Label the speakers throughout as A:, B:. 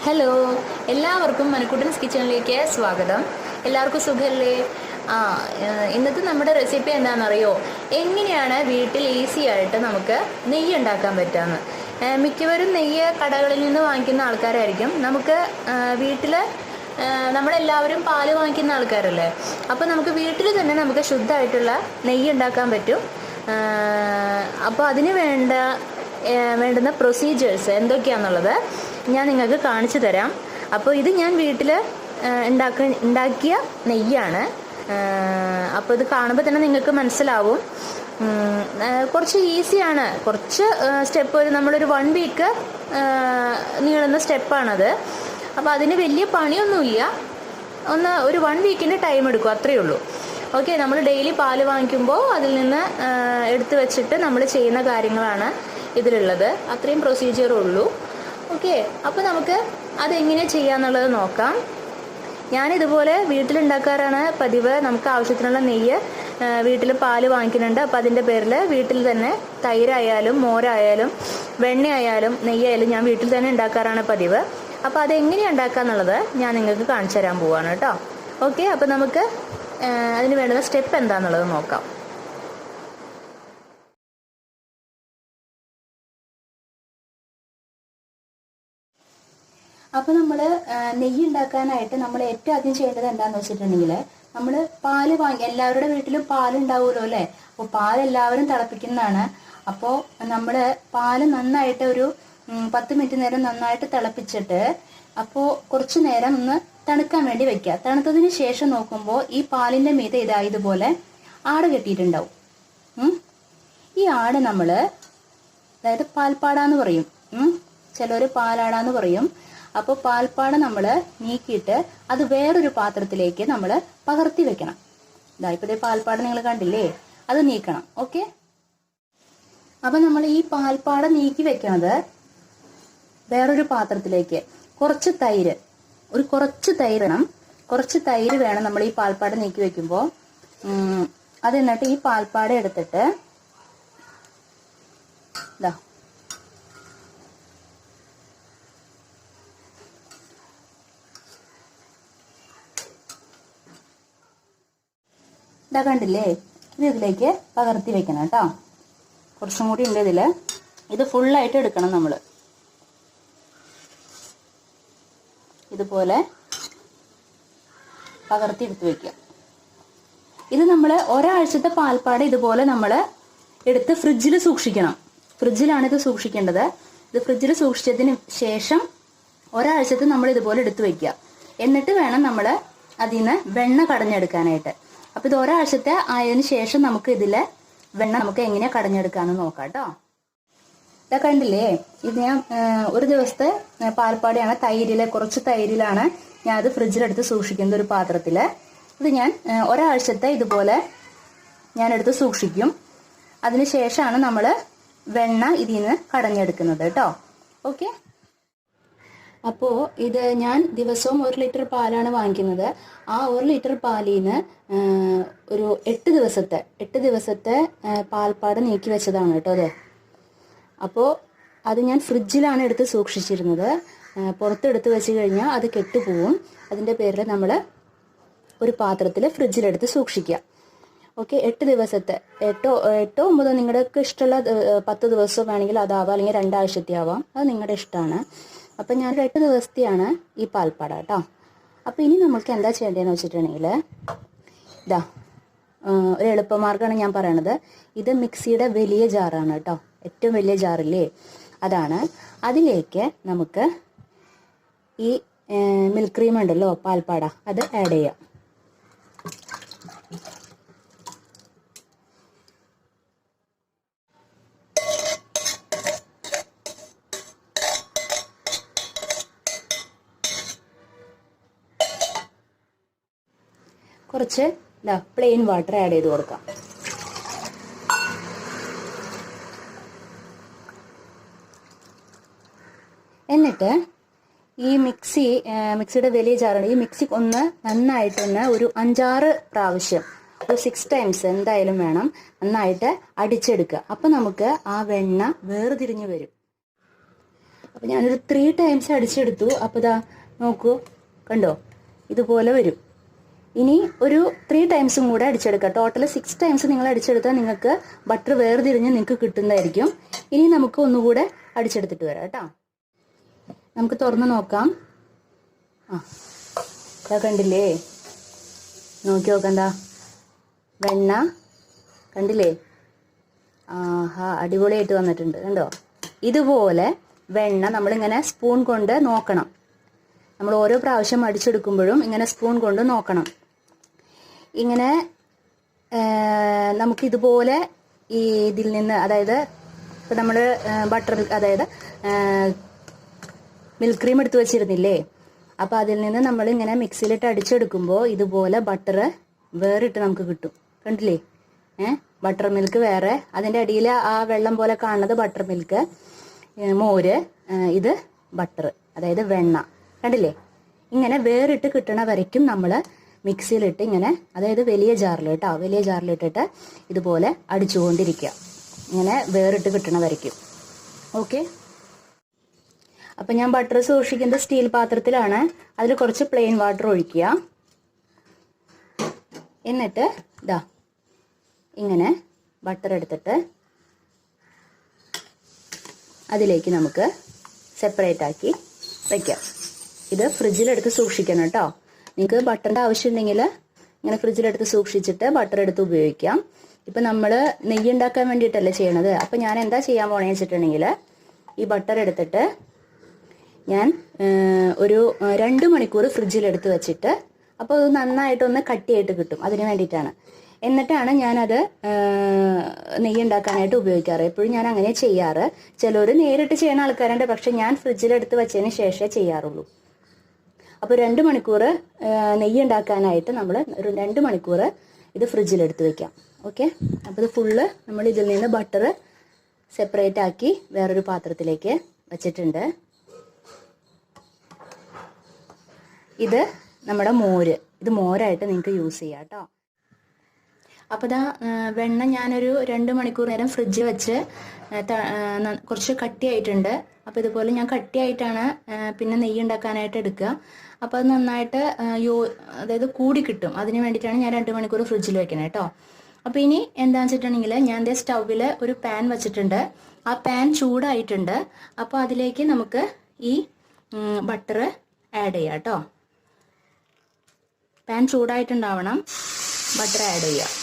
A: Hello, എല്ലാവർക്കും മനക്കുട്ടൻസ് കിച്ചണിലേക്ക് സ്വാഗതം. എല്ലാവർക്കും സുഖമല്ലേ? ഇന്നത്തെ നമ്മുടെ റെസിപ്പി എന്താണെന്നറിയോ? എങ്ങനെയാണ് വീട്ടിൽ ഈസി ആയിട്ട് നമുക്ക് നെയ്യ് ഉണ്ടാക്കാൻ പറ്റാമെന്ന്. മിക്കവരും നെയ്യ് കടകളിൽ നിന്ന് വാങ്ങിക്കുന്ന ആൾക്കാരായിരിക്കും. നമുക്ക് വീട്ടിൽ നമ്മളെല്ലാവരും പാല് വാങ്ങിക്കുന്ന ആൾക്കാരല്ലേ. അപ്പോൾ നമുക്ക് വീട്ടിൽ തന്നെ നമുക്ക് ശുദ്ധമായിട്ടുള്ള നെയ്യ് ഉണ്ടാക്കാൻ പറ്റും. അപ്പോൾ അതിന് വേണ്ടുന്ന പ്രൊസീജിയേഴ്സ് എന്തൊക്കെയാണെന്നുള്ളത് ഞാൻ നിങ്ങൾക്ക് കാണിച്ചു തരാം. അപ്പോൾ ഇത് ഞാൻ വീട്ടിൽ ഉണ്ടാക്കിയ നെയ്യാണ്. അപ്പോൾ ഇത് കാണുമ്പോൾ തന്നെ നിങ്ങൾക്ക് മനസ്സിലാവും. കുറച്ച് ഈസിയാണ്. കുറച്ച് സ്റ്റെപ്പ് നമ്മളൊരു 1 വീക്ക് നീളുന്ന സ്റ്റെപ്പാണത്. അപ്പോൾ അതിന് വലിയ പണിയൊന്നുമില്ല. ഒരു 1 വീക്കിൻ്റെ ടൈം എടുക്കും, അത്രയേ ഉള്ളൂ. ഓക്കെ, നമ്മൾ ഡെയിലി പാല് വാങ്ങിക്കുമ്പോൾ അതിൽ നിന്ന് എടുത്തു വെച്ചിട്ട് നമ്മൾ ചെയ്യുന്ന കാര്യങ്ങളാണ് ഇതിലുള്ളത്. അത്രയും പ്രൊസീജിയറേ ഉള്ളൂ. ഓക്കെ, അപ്പോൾ നമുക്ക് അതെങ്ങനെ ചെയ്യാന്നുള്ളത് നോക്കാം. ഞാനിതുപോലെ വീട്ടിലുണ്ടാക്കാറാണ് പതിവ്. നമുക്ക് ആവശ്യത്തിനുള്ള നെയ്യ് വീട്ടിൽ പാല് വാങ്ങിക്കുന്നുണ്ട്. അപ്പോൾ അതിൻ്റെ പേരിൽ വീട്ടിൽ തന്നെ തൈരായാലും മോരായാലും വെണ്ണയായാലും നെയ്യായാലും ഞാൻ വീട്ടിൽ തന്നെ ഉണ്ടാക്കാറാണ് പതിവ്. അപ്പോൾ അതെങ്ങനെയാണ് ഉണ്ടാക്കാന്നുള്ളത് ഞാൻ നിങ്ങൾക്ക് കാണിച്ചു തരാൻ പോവാണ് കേട്ടോ. ഓക്കെ, അപ്പോൾ നമുക്ക് അതിന് വേണ്ടുന്ന സ്റ്റെപ്പ് എന്താണെന്നുള്ളത് നോക്കാം. അപ്പോൾ നമ്മൾ നെയ്യ് ഉണ്ടാക്കാനായിട്ട് നമ്മൾ ഏറ്റവും ആദ്യം ചെയ്യേണ്ടത് എന്താണെന്ന് വെച്ചിട്ടുണ്ടെങ്കിൽ, നമ്മൾ പാല് എല്ലാവരുടെ വീട്ടിലും പാലുണ്ടാവുമല്ലോ അല്ലേ. അപ്പോൾ പാൽ എല്ലാവരും തിളപ്പിക്കുന്നതാണ്. അപ്പോൾ നമ്മൾ പാല് നന്നായിട്ട് ഒരു 10 മിനിറ്റ് നേരം നന്നായിട്ട് തിളപ്പിച്ചിട്ട് അപ്പോൾ കുറച്ച് നേരം ഒന്ന് തണുക്കാൻ വേണ്ടി വെക്കുക. തണുത്തതിന് ശേഷം നോക്കുമ്പോൾ ഈ പാലിൻ്റെ മീതെ ഇതുപോലെ ആട് കെട്ടിയിട്ടുണ്ടാവും. ഈ ആട് നമ്മൾ, അതായത് പാൽപ്പാടാന്ന് പറയും, ചിലർ പാലാടാന്ന് പറയും. അപ്പോൾ പാൽപ്പാട നമ്മൾ നീക്കിയിട്ട് അത് വേറൊരു പാത്രത്തിലേക്ക് നമ്മൾ പകർത്തി വെക്കണം. ഇപ്പോൾ പാൽപ്പാട നിങ്ങൾ കണ്ടില്ലേ, അത് നീക്കണം. ഓക്കെ, അപ്പം നമ്മൾ ഈ പാൽപ്പാട നീക്കി വെക്കണത് വേറൊരു പാത്രത്തിലേക്ക് കുറച്ച് തൈര് വേണം. കുറച്ച് തൈര് വേണം നമ്മൾ ഈ പാൽപ്പാട നീക്കി വെക്കുമ്പോൾ. അത് എന്നിട്ട് ഈ പാൽപ്പാട എടുത്തിട്ട് കണ്ടില്ലേ, ഇതിലേക്ക് പകർത്തി വെക്കണം കേട്ടോ. കുറച്ചും കൂടി ഉണ്ട് ഇതിൽ. ഇത് ഫുള്ളായിട്ട് എടുക്കണം. നമ്മൾ ഇതുപോലെ പകർത്തി എടുത്ത് വെക്കുക. ഇത് നമ്മൾ ഒരാഴ്ചത്തെ പാൽപ്പാട് ഇതുപോലെ നമ്മൾ എടുത്ത് ഫ്രിഡ്ജിൽ സൂക്ഷിക്കണം. ഫ്രിഡ്ജിലാണ് ഇത് സൂക്ഷിക്കേണ്ടത്. ഇത് ഫ്രിഡ്ജിൽ സൂക്ഷിച്ചതിന് ശേഷം ഒരാഴ്ചത്തെ നമ്മൾ ഇതുപോലെ എടുത്ത് വെക്കുക. എന്നിട്ട് വേണം നമ്മൾ അതിൽ നിന്ന് വെണ്ണ കടഞ്ഞെടുക്കാനായിട്ട്. അപ്പോൾ ഇത് ഒരാഴ്ചത്തെ ആയതിനു ശേഷം നമുക്ക് ഇതിലെ വെണ്ണ നമുക്ക് എങ്ങനെയാണ് കടഞ്ഞെടുക്കാമെന്ന് നോക്കാം കേട്ടോ. ഇതാ കണ്ടില്ലേ, ഇത് ഞാൻ ഒരു ദിവസത്തെ പാൽപ്പാടയാണ്. കുറച്ച് തൈരിലാണ് ഞാൻ അത് ഫ്രിഡ്ജിലെടുത്ത് സൂക്ഷിക്കുന്നത്, ഒരു പാത്രത്തിൽ. ഇത് ഞാൻ ഒരാഴ്ചത്തെ ഇതുപോലെ ഞാൻ എടുത്ത് സൂക്ഷിക്കും. അതിന് ശേഷമാണ് നമ്മൾ വെണ്ണ ഇതിൽ നിന്ന് കടഞ്ഞെടുക്കുന്നത് കേട്ടോ. ഓക്കെ, അപ്പോൾ ഇത് ഞാൻ ദിവസവും 1 ലിറ്റർ പാലാണ് വാങ്ങിക്കുന്നത്. ആ 1 ലിറ്റർ പാലിൽ നിന്ന് ഒരു 8 ദിവസത്തെ പാൽപ്പാട് നീക്കി വെച്ചതാണ് കേട്ടോ അത്. അപ്പോൾ അത് ഞാൻ ഫ്രിഡ്ജിലാണ് എടുത്ത് സൂക്ഷിച്ചിരുന്നത്. പുറത്തെടുത്ത് വെച്ച് കഴിഞ്ഞാൽ അത് കെട്ടുപോവും. അതിൻ്റെ പേരിൽ നമ്മൾ ഒരു പാത്രത്തിൽ ഫ്രിഡ്ജിലെടുത്ത് സൂക്ഷിക്കുക. ഓക്കെ, 8 ദിവസത്തെ 8 9 നിങ്ങൾക്ക് ഇഷ്ടമുള്ള 10 ദിവസം വേണമെങ്കിൽ അതാവാം, അല്ലെങ്കിൽ 2 ആഴ്ചത്തെ ആവാം. അത് നിങ്ങളുടെ ഇഷ്ടമാണ്. അപ്പം ഞാൻ 8 ദിവസത്തെയാണ് ഈ പാൽപ്പാട കേട്ടോ. അപ്പോൾ ഇനി നമുക്ക് എന്താ ചെയ്യേണ്ടതെന്ന് വെച്ചിട്ടുണ്ടെങ്കിൽ, ഒരു എളുപ്പമാർഗ്ഗമാണ് ഞാൻ പറയണത്. ഇത് മിക്സിയുടെ വലിയ ജാറാണ് കേട്ടോ, ഏറ്റവും വലിയ ജാറില്ലേ, അതാണ്. അതിലേക്ക് നമുക്ക് ഈ മിൽക്ക് ക്രീം ഉണ്ടല്ലോ, പാൽപ്പാട, അത് ആഡ് ചെയ്യാം. കുറച്ച് പ്ലെയിൻ വാട്ടർ ആഡ് ചെയ്ത് കൊടുക്കാം. എന്നിട്ട് ഈ മിക്സിയുടെ വലിയ ജാറുണ്ട്, ഈ മിക്സി നന്നായിട്ടൊന്ന് ഒരു 5-6 പ്രാവശ്യം, ഒരു 6 ടൈംസ് എന്തായാലും വേണം, നന്നായിട്ട് അടിച്ചെടുക്കുക. അപ്പം നമുക്ക് ആ വെണ്ണ വേർതിരിഞ്ഞ് വരും. അപ്പോൾ ഞാനൊരു 3 ടൈംസ് അടിച്ചെടുത്തു. അപ്പോൾ ഇതാ നോക്കൂ, കണ്ടോ, ഇതുപോലെ വരും. ഇനി ഒരു 3 ടൈംസും കൂടെ അടിച്ചെടുക്കുക. ടോട്ടൽ 6 ടൈംസ് നിങ്ങൾ അടിച്ചെടുത്താൽ നിങ്ങൾക്ക് ബട്ടർ വേർതിരിഞ്ഞ് നിങ്ങൾക്ക് കിട്ടുന്നതായിരിക്കും. ഇനി നമുക്ക് ഒന്നുകൂടെ അടിച്ചെടുത്തിട്ട് വരാം കേട്ടോ. നമുക്ക് തുറന്ന് നോക്കാം. ഇതാ കണ്ടില്ലേ, നോക്കി നോക്കണ്ട, വെണ്ണ കണ്ടില്ലേ, ആഹാ അടിപൊളിയായിട്ട് വന്നിട്ടുണ്ട്. കണ്ടോ, ഇതുപോലെ വെണ്ണ നമ്മളിങ്ങനെ സ്പൂൺ കൊണ്ട് നോക്കണം. നമ്മൾ ഓരോ പ്രാവശ്യം അടിച്ചെടുക്കുമ്പോഴും ഇങ്ങനെ സ്പൂൺ കൊണ്ട് നോക്കണം. ഇങ്ങനെ നമുക്കിതുപോലെ ഈ ഇതിൽ നിന്ന്, അതായത് ഇപ്പം നമ്മൾ ബട്ടർ, അതായത് മിൽക്ക് ക്രീം എടുത്ത് വെച്ചിരുന്നില്ലേ, അപ്പോൾ അതിൽ നിന്ന് നമ്മളിങ്ങനെ മിക്സിയിലിട്ട് അടിച്ചെടുക്കുമ്പോൾ ഇതുപോലെ ബട്ടർ വേറിട്ട് നമുക്ക് കിട്ടും. കണ്ടില്ലേ, ബട്ടർ മിൽക്ക് വേറെ, അതിൻ്റെ അടിയിൽ ആ വെള്ളം പോലെ കാണുന്നത് ബട്ടർ മിൽക്ക്, മോര്, ഇത് ബട്ടർ, അതായത് വെണ്ണ. കണ്ടില്ലേ, ഇങ്ങനെ വേറിട്ട് കിട്ടണ വരയ്ക്കും നമ്മൾ മിക്സിയിലിട്ട് ഇങ്ങനെ, അതായത് വലിയ ജാറിൽ കേട്ടോ, വലിയ ജാറിലിട്ടിട്ട് ഇതുപോലെ അടിച്ചുകൊണ്ടിരിക്കുക, ഇങ്ങനെ വേറിട്ട് കിട്ടണ വരയ്ക്കും. ഓക്കെ. അപ്പം ഞാൻ ബട്ടർ സൂക്ഷിക്കുന്നത് സ്റ്റീൽ പാത്രത്തിലാണ്. അതിൽ കുറച്ച് പ്ലെയിൻ വാട്ടർ ഒഴിക്കുക. എന്നിട്ട് ഇതാ ഇങ്ങനെ ബട്ടർ എടുത്തിട്ട് അതിലേക്ക് നമുക്ക് സെപ്പറേറ്റ് ആക്കി വയ്ക്കാം. ഇത് ഫ്രിഡ്ജിലെടുത്ത് സൂക്ഷിക്കണം കേട്ടോ. നിങ്ങൾക്ക് ബട്ടറിൻ്റെ ആവശ്യമുണ്ടെങ്കിൽ ഇങ്ങനെ ഫ്രിഡ്ജിലെടുത്ത് സൂക്ഷിച്ചിട്ട് ബട്ടർ എടുത്ത് ഉപയോഗിക്കാം. ഇപ്പം നമ്മൾ നെയ്യ് ഉണ്ടാക്കാൻ വേണ്ടിയിട്ടല്ലേ ചെയ്യണത്. അപ്പം ഞാൻ എന്താ ചെയ്യാൻ പോണേന്ന് വെച്ചിട്ടുണ്ടെങ്കിൽ, ഈ ബട്ടർ എടുത്തിട്ട് ഞാൻ ഒരു 2 മണിക്കൂർ ഫ്രിഡ്ജിലെടുത്ത് വെച്ചിട്ട്, അപ്പോൾ അത് നന്നായിട്ടൊന്ന് കട്ടിയായിട്ട് കിട്ടും, അതിന് വേണ്ടിയിട്ടാണ്. എന്നിട്ടാണ് ഞാനത് നെയ്യ് ഉണ്ടാക്കാനായിട്ട് ഉപയോഗിക്കാറ്. എപ്പോഴും ഞാൻ അങ്ങനെ ചെയ്യാറ്. ചിലർ നേരിട്ട് ചെയ്യുന്ന ആൾക്കാരുണ്ട്, പക്ഷെ ഞാൻ ഫ്രിഡ്ജിലെടുത്ത് വെച്ചതിന് ശേഷമേ ചെയ്യാറുള്ളൂ. അപ്പോൾ 2 മണിക്കൂർ നെയ്യ് ഉണ്ടാക്കാനായിട്ട് നമ്മൾ ഒരു 2 മണിക്കൂർ ഇത് ഫ്രിഡ്ജിലെടുത്ത് വെക്കാം. ഓക്കെ. അപ്പോൾ ഇത് ഫുള്ള് നമ്മൾ ഇതിൽ നിന്ന് ബട്ടർ സെപ്പറേറ്റ് ആക്കി വേറൊരു പാത്രത്തിലേക്ക് വെച്ചിട്ടുണ്ട്. ഇത് നമ്മുടെ മോര്, ഇത് മോരായിട്ട് നിങ്ങൾക്ക് യൂസ് ചെയ്യാം കേട്ടോ. അപ്പോൾ ഇതാ വെണ്ണ ഞാനൊരു 2 മണിക്കൂർ നേരം ഫ്രിഡ്ജിൽ വെച്ച് കുറച്ച് കട്ടിയായിട്ടുണ്ട്. അപ്പോൾ ഇതുപോലെ ഞാൻ കട്ടിയായിട്ടാണ് പിന്നെ നെയ്യ് ഉണ്ടാക്കാനായിട്ട് എടുക്കുക. അപ്പോൾ അത് നന്നായിട്ട് അതായത് കൂടി കിട്ടും. അതിന് വേണ്ടിയിട്ടാണ് ഞാൻ 2 മണിക്കൂർ ഫ്രിഡ്ജിൽ വെക്കുന്നത് കേട്ടോ. അപ്പോൾ ഇനി എന്താണെന്ന് വെച്ചിട്ടുണ്ടെങ്കിൽ, ഞാൻ ദേ സ്റ്റൗവിൽ ഒരു പാൻ വെച്ചിട്ടുണ്ട്. ആ പാൻ ചൂടായിട്ടുണ്ട്. അപ്പോൾ അതിലേക്ക് നമുക്ക് ഈ ബട്ടർ ആഡ് ചെയ്യാം കേട്ടോ. പാൻ ചൂടായിട്ടുണ്ടാവണം, ബട്ടർ ആഡ് ചെയ്യുക.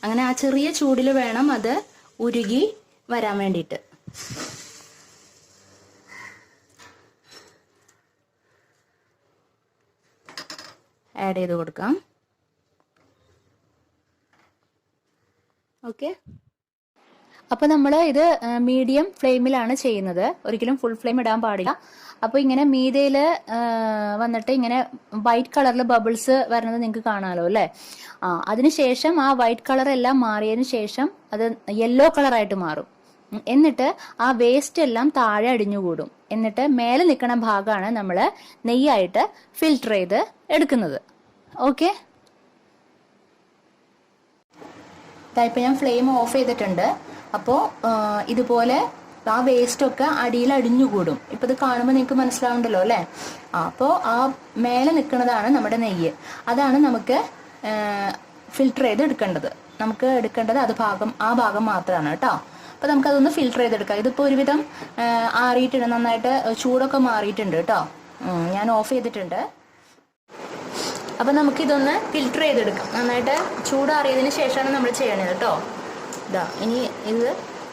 A: അങ്ങനെ ആ ചെറിയ ചൂടിൽ വേണം അത് ഉരുകി വരാൻ വേണ്ടിയിട്ട്. ആഡ് ചെയ്ത് കൊടുക്കാം. ഓക്കെ. അപ്പോൾ നമ്മൾ ഇത് മീഡിയം ഫ്ലെയിമിലാണ് ചെയ്യുന്നത്, ഒരിക്കലും ഫുൾ ഫ്ലെയിം ഇടാൻ പാടില്ല. അപ്പോൾ ഇങ്ങനെ മീതയിൽ വന്നിട്ട് ഇങ്ങനെ വൈറ്റ് കളറിൽ ബബിൾസ് വരുന്നത് നിങ്ങൾക്ക് കാണാമല്ലോ അല്ലേ. അതിനുശേഷം ആ വൈറ്റ് കളർ എല്ലാം മാറിയതിന് ശേഷം അത് യെല്ലോ കളറായിട്ട് മാറും. എന്നിട്ട് ആ വേസ്റ്റ് എല്ലാം താഴെ അടിഞ്ഞുകൂടും. എന്നിട്ട് മേലെ നിൽക്കുന്ന ഭാഗമാണ് നമ്മൾ നെയ്യായിട്ട് ഫിൽട്ടർ ചെയ്ത് എടുക്കുന്നത്. ഓക്കെ. ഇപ്പം ഞാൻ ഫ്ലെയിം ഓഫ് ചെയ്തിട്ടുണ്ട്. അപ്പോൾ ഇതുപോലെ ആ വേസ്റ്റൊക്കെ അടിയിൽ അടിഞ്ഞുകൂടും. ഇപ്പം ഇത് കാണുമ്പോൾ നിങ്ങൾക്ക് മനസ്സിലാവുണ്ടല്ലോ അല്ലേ. അപ്പോൾ ആ മേലെ നിൽക്കുന്നതാണ് നമ്മുടെ നെയ്യ്. അതാണ് നമുക്ക് ഫിൽട്ടർ ചെയ്ത് എടുക്കേണ്ടത്. നമുക്ക് എടുക്കേണ്ടത് ആ ഭാഗം മാത്രമാണ് കേട്ടോ. അപ്പോൾ നമുക്കതൊന്ന് ഫിൽട്ടർ ചെയ്തെടുക്കാം. ഇതിപ്പോൾ ഒരുവിധം ആറിയിട്ടുണ്ട്, നന്നായിട്ട് ചൂടൊക്കെ മാറിയിട്ടുണ്ട് കേട്ടോ. ഞാൻ ഓഫ് ചെയ്തിട്ടുണ്ട്. അപ്പം നമുക്കിതൊന്ന് ഫിൽട്ടർ ചെയ്തെടുക്കാം. നന്നായിട്ട് ചൂടാറിയതിന് ശേഷമാണ് നമ്മൾ ചെയ്യണത് കേട്ടോ. ഇതാ ഇനി ഇത്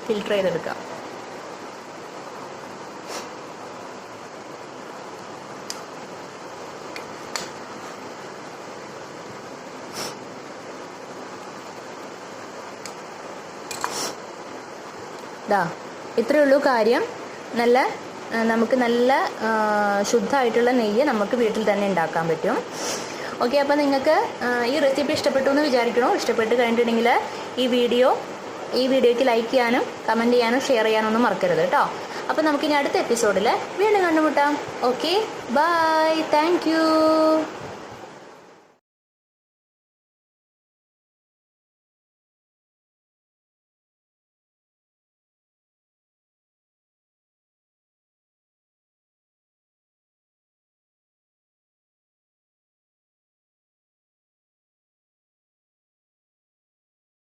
A: ഫിൽട്ടർ ചെയ്തെടുക്കാം. ഇത്രയേ ഉള്ളൂ കാര്യം. നമുക്ക് നല്ല ശുദ്ധമായിട്ടുള്ള നെയ്യ് നമുക്ക് വീട്ടിൽ തന്നെ ഉണ്ടാക്കാൻ പറ്റും. ഓക്കെ. അപ്പോൾ നിങ്ങൾക്ക് ഈ റെസിപ്പി ഇഷ്ടപ്പെട്ടു എന്ന് വിചാരിക്കണോ? ഇഷ്ടപ്പെട്ട് കഴിഞ്ഞിട്ടുണ്ടെങ്കിൽ ഈ വീഡിയോയ്ക്ക് ലൈക്ക് ചെയ്യാനും കമൻറ്റ് ചെയ്യാനും ഷെയർ ചെയ്യാനൊന്നും മറക്കരുത് കേട്ടോ. അപ്പോൾ നമുക്കിനി അടുത്ത എപ്പിസോഡിൽ വീണ്ടും കണ്ടുമുട്ടാം. Okay, bye, thank U.